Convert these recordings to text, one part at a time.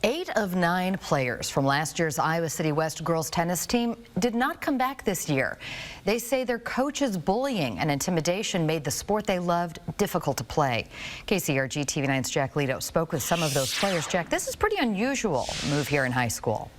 8 of 9 players from last year's Iowa City West girls tennis team did not come back this year. They say their coach's bullying and intimidation made the sport they loved difficult to play. KCRG TV9's Jack Lito spoke with some of those players. Jack, this is pretty unusual move here in high school.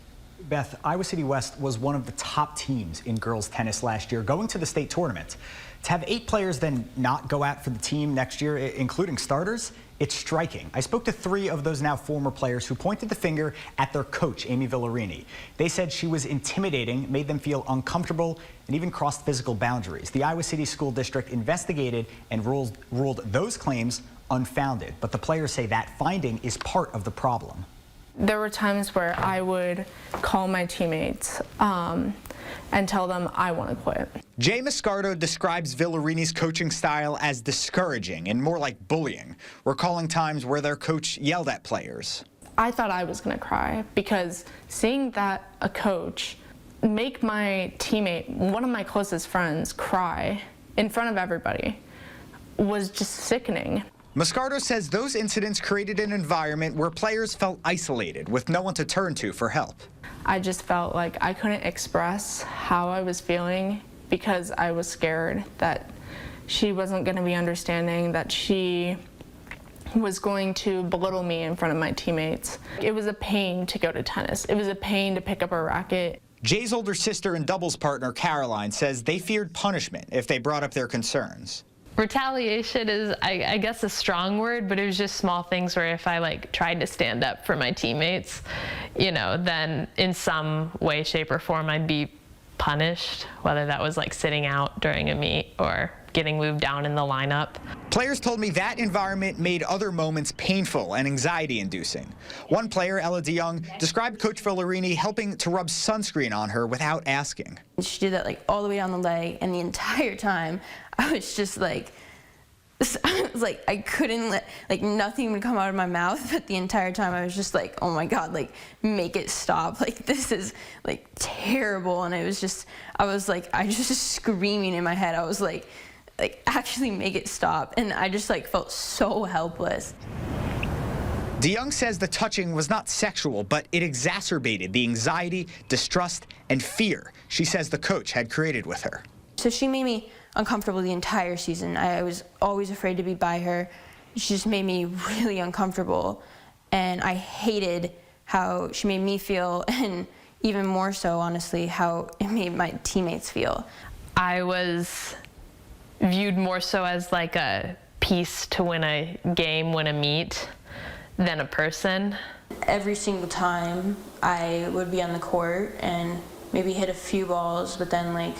Beth, Iowa City West was one of the top teams in girls tennis last year, going to the state tournament. To have 8 players then not go out for the team next year, including starters, it's striking. I spoke to 3 of those now former players who pointed the finger at their coach, Amy Villarini. They said she was intimidating, made them feel uncomfortable, and even crossed physical boundaries. The Iowa City School District investigated and ruled those claims unfounded. But the players say that finding is part of the problem. There were times where I would call my teammates and tell them I want to quit. Jay Moscardo describes Villarini's coaching style as discouraging and more like bullying, recalling times where their coach yelled at players. I thought I was going to cry because seeing that a coach make my teammate, one of my closest friends, cry in front of everybody was just sickening. Moscardo says those incidents created an environment where players felt isolated with no one to turn to for help. I just felt like I couldn't express how I was feeling because I was scared that she wasn't going to be understanding, that she was going to belittle me in front of my teammates. It was a pain to go to tennis. It was a pain to pick up a racket. Jay's older sister and doubles partner, Caroline, says they feared punishment if they brought up their concerns. Retaliation is, I guess, a strong word, but it was just small things where if I tried to stand up for my teammates, then in some way, shape, or form I'd be punished, whether that was sitting out during a meet or getting moved down in the lineup. Players told me that environment made other moments painful and anxiety-inducing. One player, Ella DeYoung, described Coach Villarini helping to rub sunscreen on her without asking. She did that all the way down the leg, and the entire time I was just I couldn't let, nothing would come out of my mouth, but the entire time I was just oh my God, make it stop. This is terrible. And it was just, I was just screaming in my head. I was actually make it stop. And I just felt so helpless. DeYoung says the touching was not sexual, but it exacerbated the anxiety, distrust, and fear she says the coach had created with her. So she made me uncomfortable the entire season. I was always afraid to be by her. She just made me really uncomfortable. And I hated how she made me feel, and even more so, honestly, how it made my teammates feel. I was viewed more so as a piece to win a game, win a meet, than a person. Every single time I would be on the court and maybe hit a few balls, but then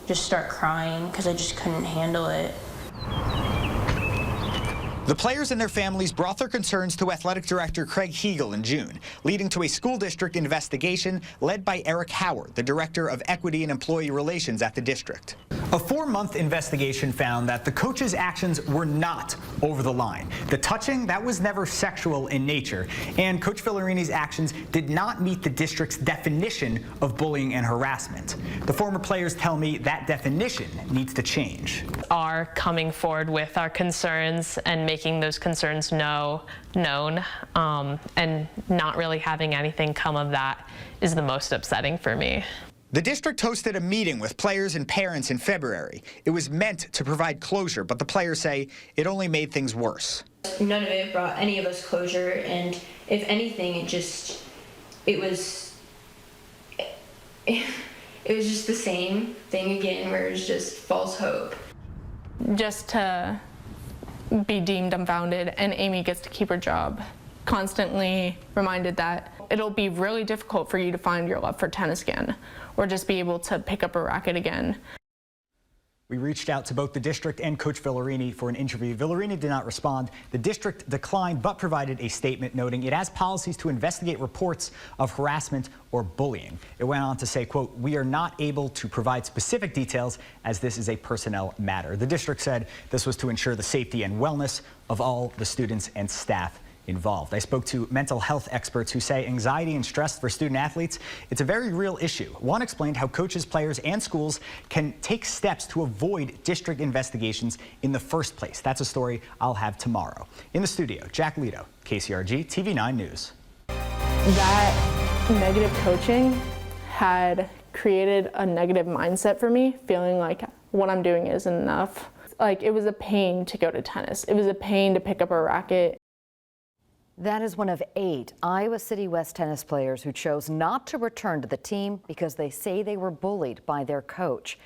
just start crying because I just couldn't handle it. The players and their families brought their concerns to Athletic Director Craig Hegel in June, leading to a school district investigation led by Eric Howard, the Director of Equity and Employee Relations at the district. A 4-month investigation found that the coach's actions were not over the line. The touching, that was never sexual in nature, and Coach Villarini's actions did not meet the district's definition of bullying and harassment. The former players tell me that definition needs to change. Are coming forward with our concerns and making those concerns known, and not really having anything come of that is the most upsetting for me. The district hosted a meeting with players and parents in February. It was meant to provide closure, but the players say it only made things worse. None of it brought any of us closure, and if anything, it was just the same thing again, where it was just false hope. Just to be deemed unfounded, and Amy gets to keep her job. Constantly reminded that it'll be really difficult for you to find your love for tennis again, or just be able to pick up a racket again. We reached out to both the district and Coach Villarini for an interview. Villarini did not respond. The district declined, but provided a statement noting it has policies to investigate reports of harassment or bullying. It went on to say, quote, "We are not able to provide specific details as this is a personnel matter." The district said this was to ensure the safety and wellness of all the students and staff involved. I spoke to mental health experts who say anxiety and stress for student athletes, it's a very real issue. One explained how coaches, players, and schools can take steps to avoid district investigations in the first place. That's a story I'll have tomorrow. In the studio, Jack Lito, KCRG TV9 News. That negative coaching had created a negative mindset for me, feeling like what I'm doing isn't enough. Like, it was a pain to go to tennis. It was a pain to pick up a racket. That is one of 8 Iowa City West tennis players who chose not to return to the team because they say they were bullied by their coach.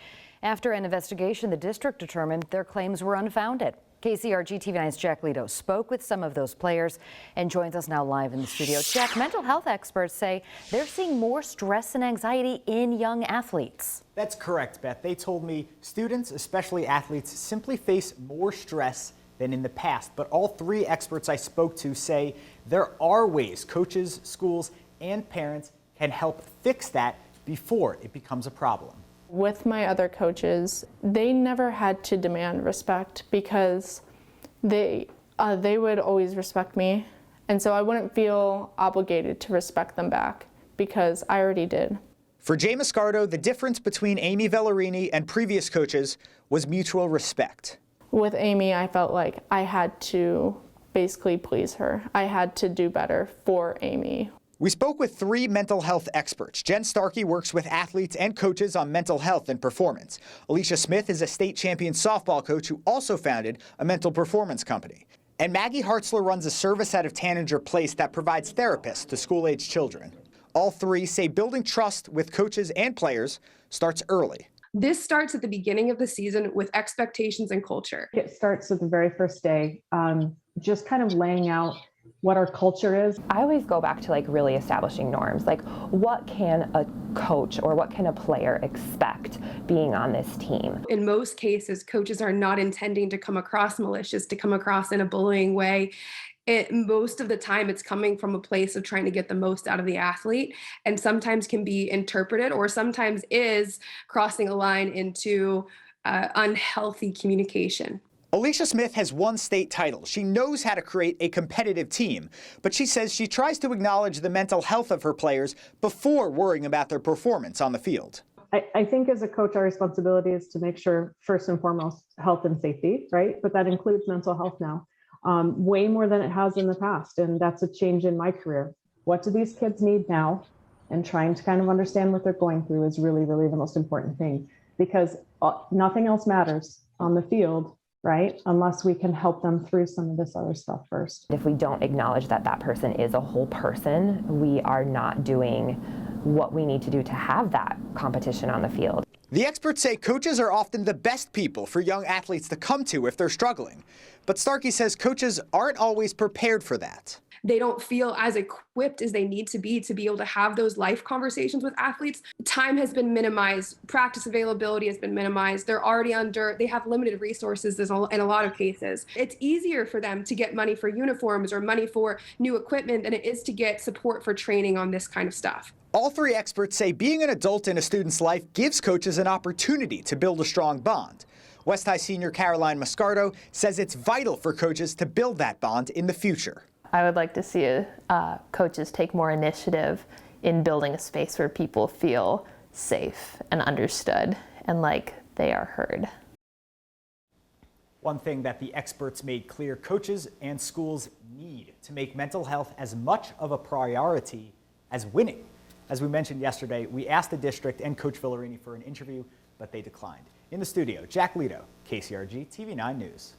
After an investigation, the district determined their claims were unfounded. KCRG TV9's Jack Lito spoke with some of those players and joins us now live in the studio. Jack, mental health experts say they're seeing more stress and anxiety in young athletes. That's correct, Beth. They told me students, especially athletes, simply face more stress than in the past. But all 3 experts I spoke to say there are ways coaches, schools, and parents can help fix that before it becomes a problem. With my other coaches, they never had to demand respect because they would always respect me. And so I wouldn't feel obligated to respect them back because I already did. For Jay Moscardo, the difference between Amy Vellerini and previous coaches was mutual respect. With Amy, I felt like I had to basically please her. I had to do better for Amy. We spoke with 3 mental health experts. Jen Starkey works with athletes and coaches on mental health and performance. Alicia Smith is a state champion softball coach who also founded a mental performance company. And Maggie Hartzler runs a service out of Tanninger Place that provides therapists to school-age children. All 3 say building trust with coaches and players starts early. This starts at the beginning of the season with expectations and culture. It starts at the very first day, just kind of laying out what our culture is. I always go back to like really establishing norms, like what can a coach or what can a player expect being on this team? In most cases, coaches are not intending to come across malicious, to come across in a bullying way. Most of the time, it's coming from a place of trying to get the most out of the athlete, and sometimes can be interpreted or sometimes is crossing a line into unhealthy communication. Alicia Smith has won state titles. She knows how to create a competitive team, but she says she tries to acknowledge the mental health of her players before worrying about their performance on the field. I think as a coach, our responsibility is to make sure, first and foremost, health and safety, right? But that includes mental health now, way more than it has in the past. And that's a change in my career. What do these kids need now? And trying to kind of understand what they're going through is really, really the most important thing, because nothing else matters on the field, right? Unless we can help them through some of this other stuff first. If we don't acknowledge that that person is a whole person, we are not doing what we need to do to have that competition on the field. The experts say coaches are often the best people for young athletes to come to if they're struggling. But Starkey says coaches aren't always prepared for that. They don't feel as equipped as they need to be able to have those life conversations with athletes. Time has been minimized. Practice availability has been minimized. They have limited resources in a lot of cases. It's easier for them to get money for uniforms or money for new equipment than it is to get support for training on this kind of stuff. All 3 experts say being an adult in a student's life gives coaches an opportunity to build a strong bond. West High senior Caroline Moscardo says it's vital for coaches to build that bond in the future. I would like to see coaches take more initiative in building a space where people feel safe and understood and like they are heard. One thing that the experts made clear, coaches and schools need to make mental health as much of a priority as winning. As we mentioned yesterday, we asked the district and Coach Vellerini for an interview, but they declined. In the studio, Jack Lito, KCRG TV9 News.